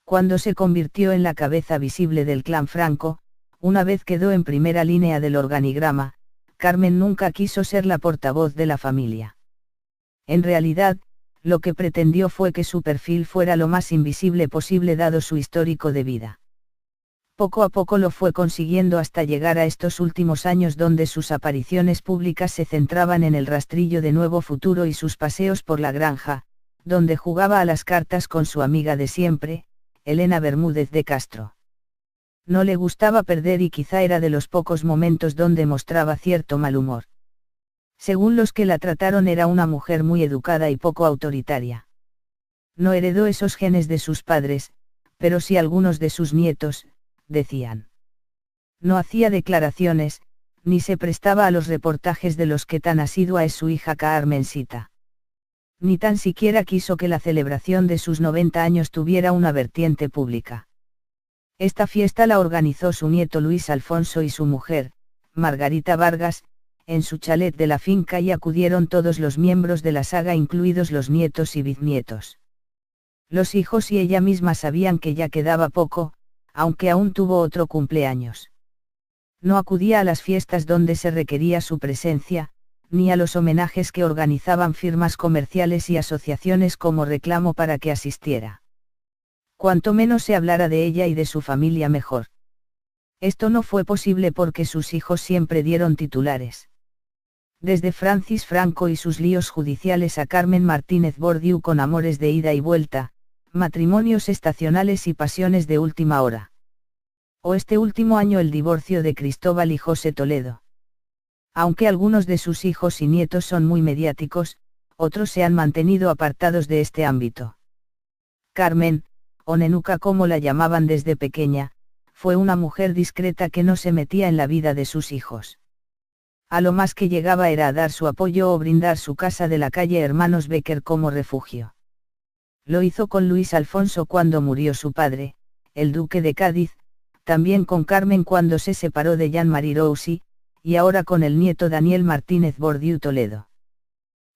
Cuando se convirtió en la cabeza visible del clan Franco, una vez quedó en primera línea del organigrama, Carmen nunca quiso ser la portavoz de la familia. En realidad, lo que pretendió fue que su perfil fuera lo más invisible posible dado su histórico de vida. Poco a poco lo fue consiguiendo hasta llegar a estos últimos años donde sus apariciones públicas se centraban en el rastrillo de Nuevo Futuro y sus paseos por la granja, donde jugaba a las cartas con su amiga de siempre, Elena Bermúdez de Castro. No le gustaba perder y quizá era de los pocos momentos donde mostraba cierto mal humor. Según los que la trataron era una mujer muy educada y poco autoritaria. No heredó esos genes de sus padres, pero sí algunos de sus nietos, decían. No hacía declaraciones, ni se prestaba a los reportajes de los que tan asidua es su hija Carmencita. Ni tan siquiera quiso que la celebración de sus 90 años tuviera una vertiente pública. Esta fiesta la organizó su nieto Luis Alfonso y su mujer, Margarita Vargas, en su chalet de la finca y acudieron todos los miembros de la saga incluidos los nietos y bisnietos. Los hijos y ella misma sabían que ya quedaba poco, aunque aún tuvo otro cumpleaños. No acudía a las fiestas donde se requería su presencia, ni a los homenajes que organizaban firmas comerciales y asociaciones como reclamo para que asistiera. Cuanto menos se hablara de ella y de su familia mejor. Esto no fue posible porque sus hijos siempre dieron titulares. Desde Francis Franco y sus líos judiciales a Carmen Martínez Bordiú con amores de ida y vuelta, matrimonios estacionales y pasiones de última hora. O este último año el divorcio de Cristóbal y José Toledo. Aunque algunos de sus hijos y nietos son muy mediáticos, otros se han mantenido apartados de este ámbito. Carmen, o Nenuca como la llamaban desde pequeña, fue una mujer discreta que no se metía en la vida de sus hijos. A lo más que llegaba era a dar su apoyo o brindar su casa de la calle Hermanos Becker como refugio. Lo hizo con Luis Alfonso cuando murió su padre, el duque de Cádiz, también con Carmen cuando se separó de Jean-Marie Roussy, y ahora con el nieto Daniel Martínez Bordiú Toledo.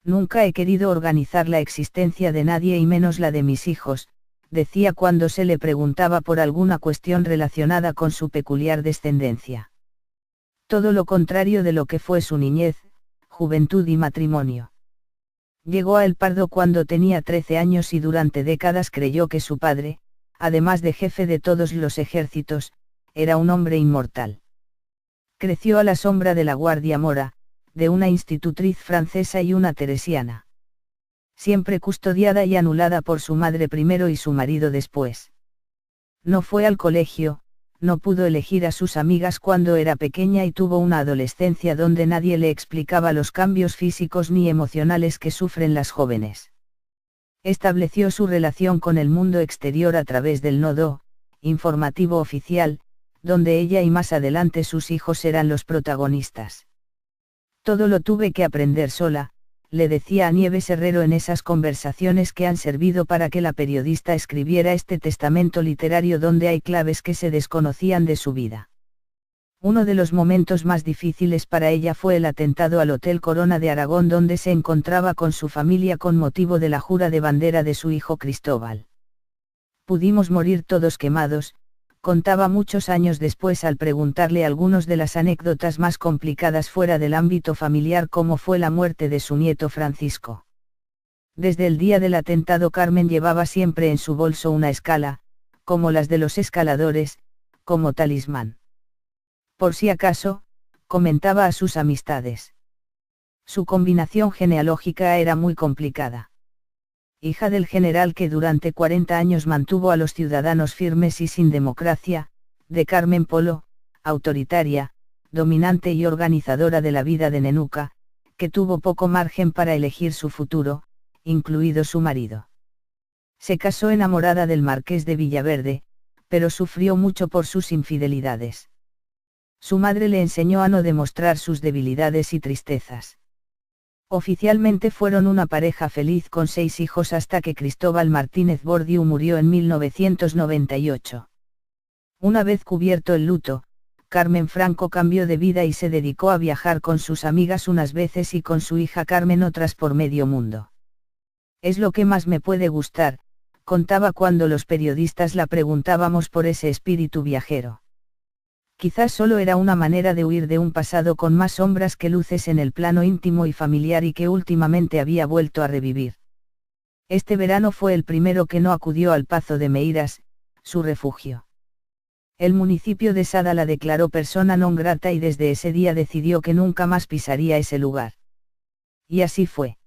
Nunca he querido organizar la existencia de nadie y menos la de mis hijos, decía cuando se le preguntaba por alguna cuestión relacionada con su peculiar descendencia. Todo lo contrario de lo que fue su niñez, juventud y matrimonio. Llegó a El Pardo cuando tenía 13 años y durante décadas creyó que su padre, además de jefe de todos los ejércitos, era un hombre inmortal. Creció a la sombra de la Guardia Mora, de una institutriz francesa y una teresiana. Siempre custodiada y anulada por su madre primero y su marido después. No fue al colegio, no pudo elegir a sus amigas cuando era pequeña y tuvo una adolescencia donde nadie le explicaba los cambios físicos ni emocionales que sufren las jóvenes. Estableció su relación con el mundo exterior a través del nodo informativo oficial, donde ella y más adelante sus hijos eran los protagonistas. Todo lo tuve que aprender sola, le decía a Nieves Herrero en esas conversaciones que han servido para que la periodista escribiera este testamento literario donde hay claves que se desconocían de su vida. Uno de los momentos más difíciles para ella fue el atentado al Hotel Corona de Aragón donde se encontraba con su familia con motivo de la jura de bandera de su hijo Cristóbal. Pudimos morir todos quemados, contaba muchos años después al preguntarle algunas de las anécdotas más complicadas fuera del ámbito familiar como fue la muerte de su nieto Francisco. Desde el día del atentado Carmen llevaba siempre en su bolso una escala, como las de los escaladores, como talismán. Por si acaso, comentaba a sus amistades. Su combinación genealógica era muy complicada. Hija del general que durante 40 años mantuvo a los ciudadanos firmes y sin democracia, de Carmen Polo, autoritaria, dominante y organizadora de la vida de Nenuca, que tuvo poco margen para elegir su futuro, incluido su marido. Se casó enamorada del marqués de Villaverde, pero sufrió mucho por sus infidelidades. Su madre le enseñó a no demostrar sus debilidades y tristezas. Oficialmente fueron una pareja feliz con 6 hijos hasta que Cristóbal Martínez Bordiú murió en 1998. Una vez cubierto el luto, Carmen Franco cambió de vida y se dedicó a viajar con sus amigas unas veces y con su hija Carmen otras por medio mundo. Es lo que más me puede gustar, contaba cuando los periodistas la preguntábamos por ese espíritu viajero. Quizás solo era una manera de huir de un pasado con más sombras que luces en el plano íntimo y familiar y que últimamente había vuelto a revivir. Este verano fue el primero que no acudió al Pazo de Meirás, su refugio. El municipio de Sada la declaró persona non grata y desde ese día decidió que nunca más pisaría ese lugar. Y así fue.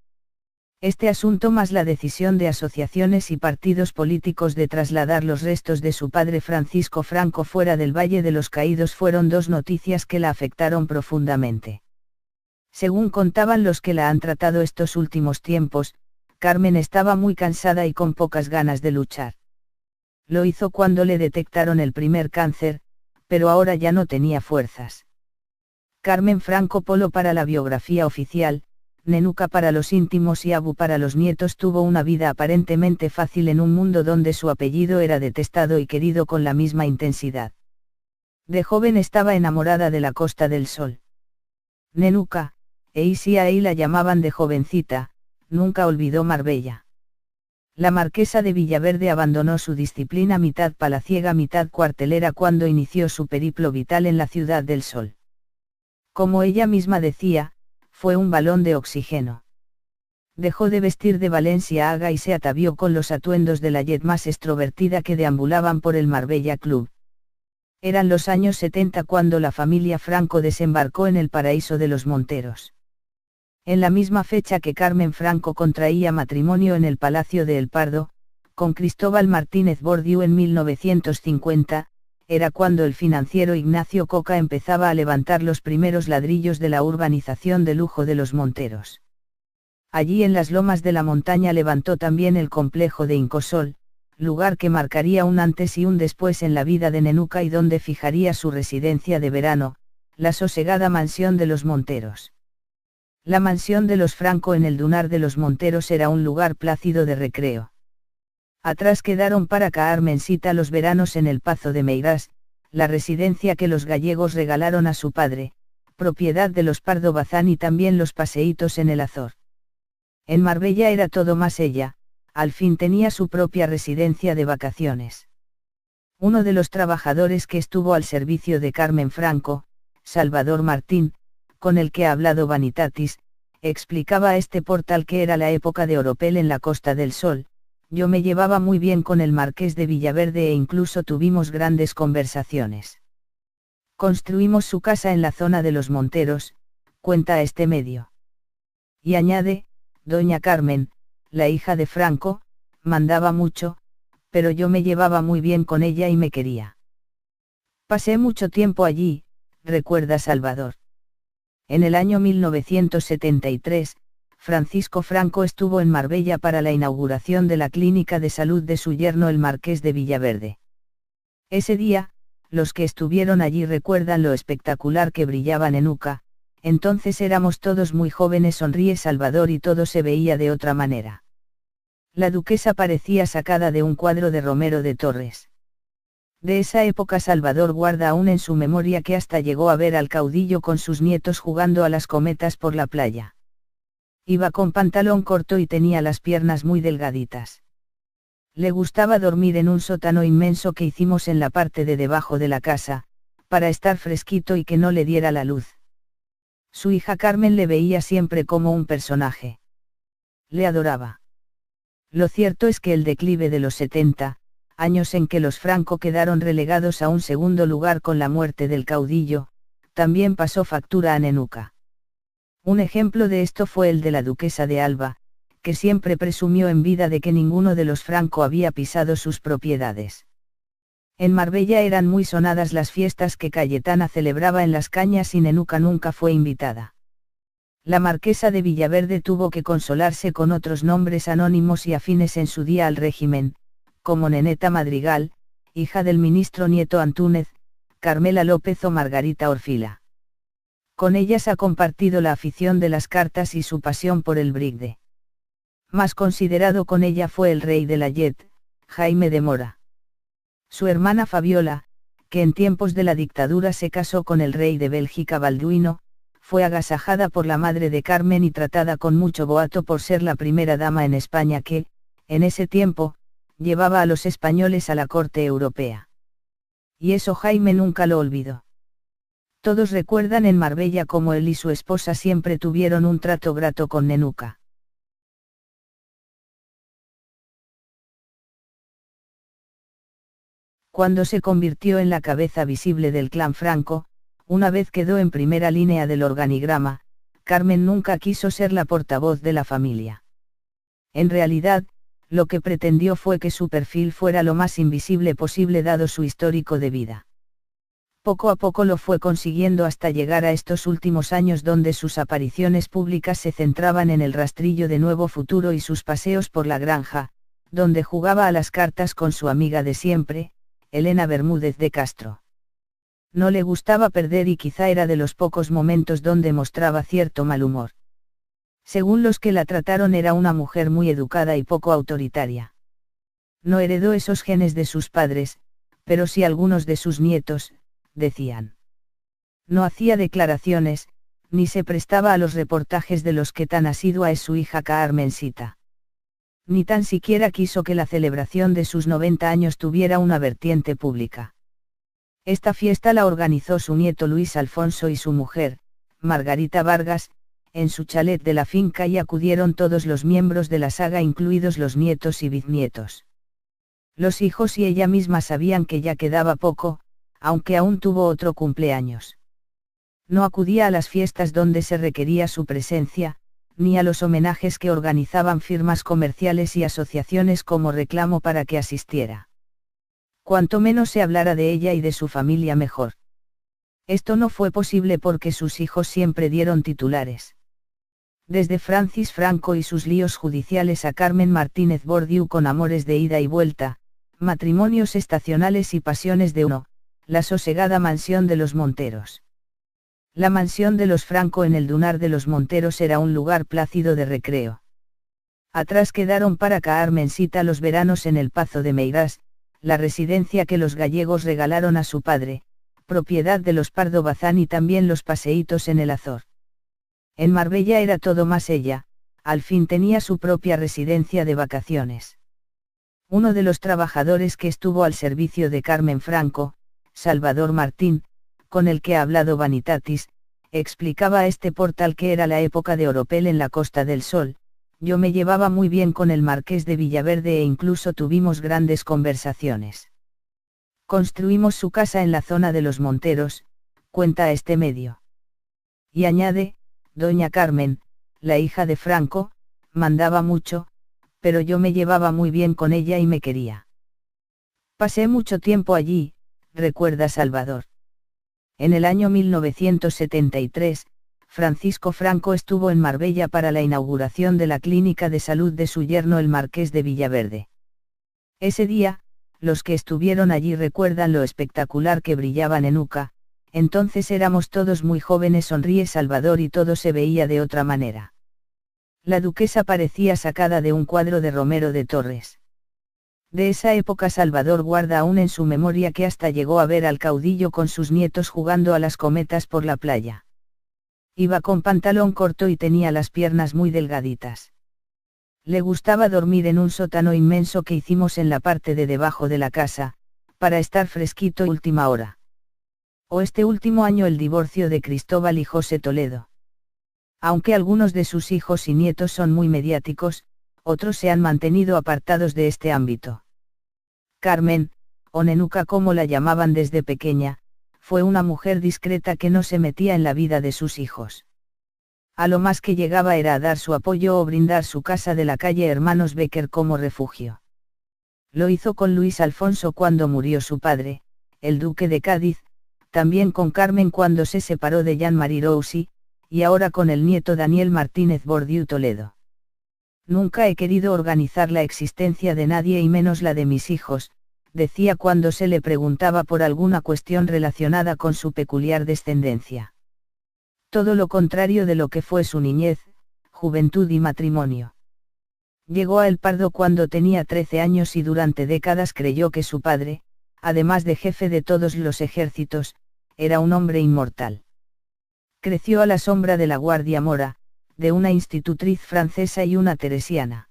Este asunto más la decisión de asociaciones y partidos políticos de trasladar los restos de su padre Francisco Franco fuera del Valle de los Caídos fueron dos noticias que la afectaron profundamente. Según contaban los que la han tratado estos últimos tiempos, Carmen estaba muy cansada y con pocas ganas de luchar. Lo hizo cuando le detectaron el primer cáncer, pero ahora ya no tenía fuerzas. Carmen Franco Polo para la biografía oficial, Nenuca para los íntimos y Abu para los nietos tuvo una vida aparentemente fácil en un mundo donde su apellido era detestado y querido con la misma intensidad. De joven estaba enamorada de la Costa del Sol. Nenuca, y ahí la llamaban de jovencita, nunca olvidó Marbella. La marquesa de Villaverde abandonó su disciplina mitad palaciega mitad cuartelera cuando inició su periplo vital en la Ciudad del Sol. Como ella misma decía, fue un balón de oxígeno. Dejó de vestir de Valenciaga y se atavió con los atuendos de la jet más extrovertida que deambulaban por el Marbella Club. Eran los años 70 cuando la familia Franco desembarcó en el paraíso de los Monteros. En la misma fecha que Carmen Franco contraía matrimonio en el Palacio de El Pardo, con Cristóbal Martínez Bordiú en 1950, era cuando el financiero Ignacio Coca empezaba a levantar los primeros ladrillos de la urbanización de lujo de los Monteros. Allí en las lomas de la montaña levantó también el complejo de Incosol, lugar que marcaría un antes y un después en la vida de Nenuca y donde fijaría su residencia de verano, la sosegada mansión de los Monteros. La mansión de los Franco en el Dunar de los Monteros era un lugar plácido de recreo. Atrás quedaron para Carmencita los veranos en el Pazo de Meirás, la residencia que los gallegos regalaron a su padre, propiedad de los Pardo Bazán y también los paseítos en el Azor. En Marbella era todo más ella, al fin tenía su propia residencia de vacaciones. Uno de los trabajadores que estuvo al servicio de Carmen Franco, Salvador Martín, con el que ha hablado Vanitatis, explicaba a este portal que era la época de Oropel en la Costa del Sol. Yo me llevaba muy bien con el marqués de Villaverde e incluso tuvimos grandes conversaciones. Construimos su casa en la zona de los Monteros, cuenta este medio. Y añade, doña Carmen, la hija de Franco, mandaba mucho, pero yo me llevaba muy bien con ella y me quería. Pasé mucho tiempo allí, recuerda Salvador. En el año 1973, Francisco Franco estuvo en Marbella para la inauguración de la clínica de salud de su yerno el marqués de Villaverde. Ese día, los que estuvieron allí recuerdan lo espectacular que brillaba Nenuca, entonces éramos todos muy jóvenes, sonríe Salvador, y todo se veía de otra manera. La duquesa parecía sacada de un cuadro de Romero de Torres. De esa época Salvador guarda aún en su memoria que hasta llegó a ver al caudillo con sus nietos jugando a las cometas por la playa. Iba con pantalón corto y tenía las piernas muy delgaditas. Le gustaba dormir en un sótano inmenso que hicimos en la parte de debajo de la casa, para estar fresquito y que no le diera la luz. Su hija Carmen le veía siempre como un personaje. Le adoraba. Lo cierto es que el declive de los 70 años en que los Franco quedaron relegados a un segundo lugar con la muerte del caudillo, también pasó factura a Nenuca. Un ejemplo de esto fue el de la duquesa de Alba, que siempre presumió en vida de que ninguno de los Franco había pisado sus propiedades. En Marbella eran muy sonadas las fiestas que Cayetana celebraba en las cañas y Nenuca nunca fue invitada. La marquesa de Villaverde tuvo que consolarse con otros nombres anónimos y afines en su día al régimen, como Neneta Madrigal, hija del ministro Nieto Antúnez, Carmela López o Margarita Orfila. Con ellas ha compartido la afición de las cartas y su pasión por el brigde. Más considerado con ella fue el rey de la jet, Jaime de Mora. Su hermana Fabiola, que en tiempos de la dictadura se casó con el rey de Bélgica Balduino, fue agasajada por la madre de Carmen y tratada con mucho boato por ser la primera dama en España que, en ese tiempo, llevaba a los españoles a la corte europea. Y eso Jaime nunca lo olvidó. Todos recuerdan en Marbella cómo él y su esposa siempre tuvieron un trato grato con Nenuca. Cuando se convirtió en la cabeza visible del clan Franco, una vez quedó en primera línea del organigrama, Carmen nunca quiso ser la portavoz de la familia. En realidad, lo que pretendió fue que su perfil fuera lo más invisible posible dado su histórico de vida. Poco a poco lo fue consiguiendo hasta llegar a estos últimos años donde sus apariciones públicas se centraban en el rastrillo de Nuevo Futuro y sus paseos por la granja, donde jugaba a las cartas con su amiga de siempre, Elena Bermúdez de Castro. No le gustaba perder y quizá era de los pocos momentos donde mostraba cierto mal humor. Según los que la trataron era una mujer muy educada y poco autoritaria. No heredó esos genes de sus padres, pero sí algunos de sus nietos, decían. No hacía declaraciones, ni se prestaba a los reportajes de los que tan asidua es su hija Carmencita. Ni tan siquiera quiso que la celebración de sus 90 años tuviera una vertiente pública. Esta fiesta la organizó su nieto Luis Alfonso y su mujer, Margarita Vargas, en su chalet de la finca y acudieron todos los miembros de la saga incluidos los nietos y bisnietos. Los hijos y ella misma sabían que ya quedaba poco, aunque aún tuvo otro cumpleaños. No acudía a las fiestas donde se requería su presencia, ni a los homenajes que organizaban firmas comerciales y asociaciones como reclamo para que asistiera. Cuanto menos se hablara de ella y de su familia mejor. Esto no fue posible porque sus hijos siempre dieron titulares. Desde Francis Franco y sus líos judiciales a Carmen Martínez Bordiú con amores de ida y vuelta, matrimonios estacionales y pasiones de uno, la sosegada mansión de los Monteros. La mansión de los Franco en el Dunar de los Monteros era un lugar plácido de recreo. Atrás quedaron para Carmencita los veranos en el Pazo de Meirás, la residencia que los gallegos regalaron a su padre, propiedad de los Pardo Bazán y también los paseítos en el Azor. En Marbella era todo más ella, al fin tenía su propia residencia de vacaciones. Uno de los trabajadores que estuvo al servicio de Carmen Franco, Salvador Martín, con el que ha hablado Vanitatis, explicaba a este portal que era la época de Oropel en la Costa del Sol. Yo me llevaba muy bien con el marqués de Villaverde e incluso tuvimos grandes conversaciones. Construimos su casa en la zona de los Monteros, cuenta este medio. Y añade, doña Carmen, la hija de Franco, mandaba mucho, pero yo me llevaba muy bien con ella y me quería. Pasé mucho tiempo allí, recuerda Salvador. En el año 1973, Francisco Franco estuvo en Marbella para la inauguración de la clínica de salud de su yerno el marqués de Villaverde. Ese día, los que estuvieron allí recuerdan lo espectacular que brillaba Nenuca, entonces éramos todos muy jóvenes, sonríe Salvador, y todo se veía de otra manera. La duquesa parecía sacada de un cuadro de Romero de Torres. De esa época Salvador guarda aún en su memoria que hasta llegó a ver al caudillo con sus nietos jugando a las cometas por la playa. Iba con pantalón corto y tenía las piernas muy delgaditas. Le gustaba dormir en un sótano inmenso que hicimos en la parte de debajo de la casa, para estar fresquito última hora. O este último año el divorcio de Cristóbal y José Toledo. Aunque algunos de sus hijos y nietos son muy mediáticos, otros se han mantenido apartados de este ámbito. Carmen, o Nenuca como la llamaban desde pequeña, fue una mujer discreta que no se metía en la vida de sus hijos. A lo más que llegaba era a dar su apoyo o brindar su casa de la calle Hermanos Becker como refugio. Lo hizo con Luis Alfonso cuando murió su padre, el duque de Cádiz, también con Carmen cuando se separó de Jean-Marie Roussy, y ahora con el nieto Daniel Martínez Bordiú Toledo. Nunca he querido organizar la existencia de nadie y menos la de mis hijos, decía cuando se le preguntaba por alguna cuestión relacionada con su peculiar descendencia. Todo lo contrario de lo que fue su niñez, juventud y matrimonio. Llegó a El Pardo cuando tenía 13 años y durante décadas creyó que su padre, además de jefe de todos los ejércitos, era un hombre inmortal. Creció a la sombra de la Guardia Mora, de una institutriz francesa y una teresiana.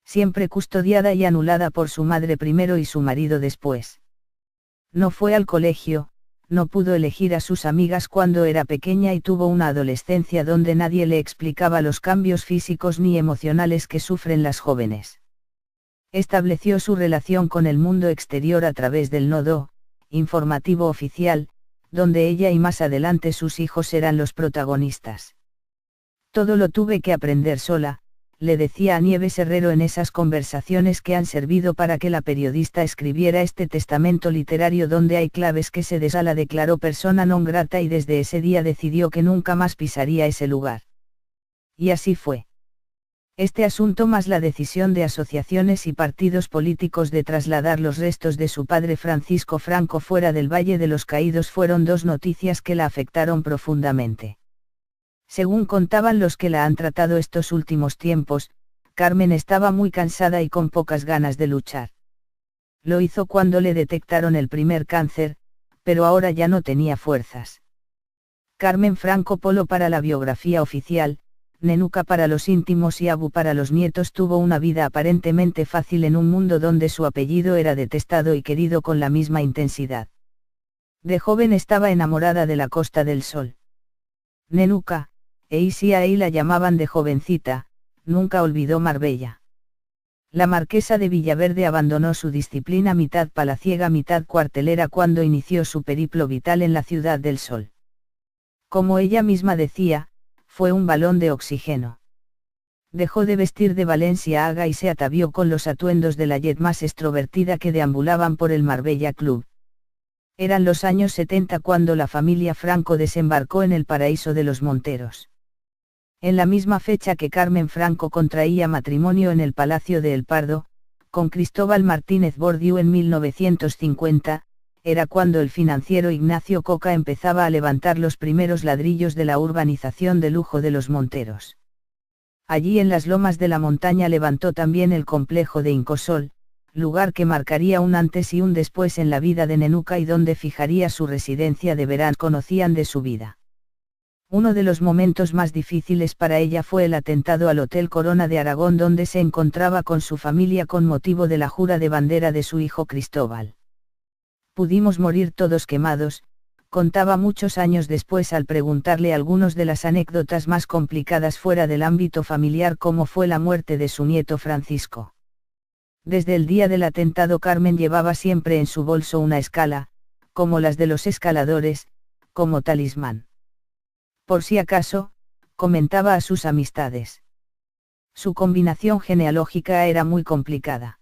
Siempre custodiada y anulada por su madre primero y su marido después. No fue al colegio, no pudo elegir a sus amigas cuando era pequeña y tuvo una adolescencia donde nadie le explicaba los cambios físicos ni emocionales que sufren las jóvenes. Estableció su relación con el mundo exterior a través del nodo informativo oficial, donde ella y más adelante sus hijos eran los protagonistas. Todo lo tuve que aprender sola, le decía a Nieves Herrero en esas conversaciones que han servido para que la periodista escribiera este testamento literario donde hay claves que la declaró persona non grata y desde ese día decidió que nunca más pisaría ese lugar. Y así fue. Este asunto más la decisión de asociaciones y partidos políticos de trasladar los restos de su padre Francisco Franco fuera del Valle de los Caídos fueron dos noticias que la afectaron profundamente. Según contaban los que la han tratado estos últimos tiempos, Carmen estaba muy cansada y con pocas ganas de luchar. Lo hizo cuando le detectaron el primer cáncer, pero ahora ya no tenía fuerzas. Carmen Franco Polo para la biografía oficial, Nenuca para los íntimos y Abu para los nietos tuvo una vida aparentemente fácil en un mundo donde su apellido era detestado y querido con la misma intensidad. De joven estaba enamorada de la Costa del Sol. Nenuca, y ahí la llamaban de jovencita, nunca olvidó Marbella. La marquesa de Villaverde abandonó su disciplina mitad palaciega mitad cuartelera cuando inició su periplo vital en la Ciudad del Sol. Como ella misma decía, fue un balón de oxígeno. Dejó de vestir de Valenciaga y se atavió con los atuendos de la jet más extrovertida que deambulaban por el Marbella Club. Eran los años 70 cuando la familia Franco desembarcó en el paraíso de los Monteros. En la misma fecha que Carmen Franco contraía matrimonio en el Palacio de El Pardo, con Cristóbal Martínez Bordiú en 1950, era cuando el financiero Ignacio Coca empezaba a levantar los primeros ladrillos de la urbanización de lujo de los Monteros. Allí en las lomas de la montaña levantó también el complejo de Incosol, lugar que marcaría un antes y un después en la vida de Nenuca y donde fijaría su residencia de verano. Conocían de su vida. Uno de los momentos más difíciles para ella fue el atentado al Hotel Corona de Aragón donde se encontraba con su familia con motivo de la jura de bandera de su hijo Cristóbal. Pudimos morir todos quemados, contaba muchos años después al preguntarle algunas de las anécdotas más complicadas fuera del ámbito familiar como fue la muerte de su nieto Francisco. Desde el día del atentado Carmen llevaba siempre en su bolso una escala, como las de los escaladores, como talismán. Por si acaso, comentaba a sus amistades. Su combinación genealógica era muy complicada.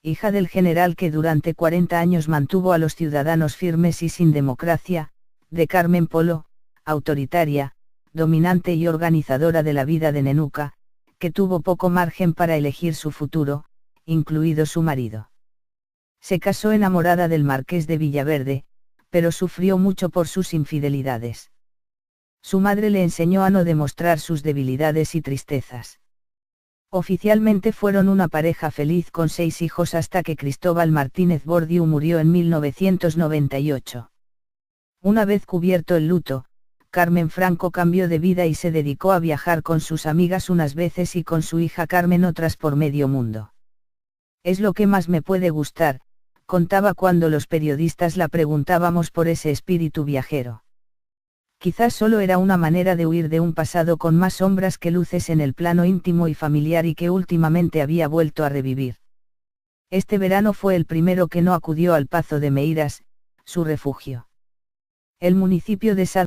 Hija del general que durante 40 años mantuvo a los ciudadanos firmes y sin democracia, de Carmen Polo, autoritaria, dominante y organizadora de la vida de Nenuca, que tuvo poco margen para elegir su futuro, incluido su marido. Se casó enamorada del marqués de Villaverde, pero sufrió mucho por sus infidelidades. Su madre le enseñó a no demostrar sus debilidades y tristezas. Oficialmente fueron una pareja feliz con 6 hijos hasta que Cristóbal Martínez Bordiú murió en 1998. Una vez cubierto el luto, Carmen Franco cambió de vida y se dedicó a viajar con sus amigas unas veces y con su hija Carmen otras por medio mundo. Es lo que más me puede gustar, contaba cuando los periodistas la preguntábamos por ese espíritu viajero. Quizás solo era una manera de huir de un pasado con más sombras que luces en el plano íntimo y familiar y que últimamente había vuelto a revivir. Este verano fue el primero que no acudió al Pazo de Meirás, su refugio. El municipio de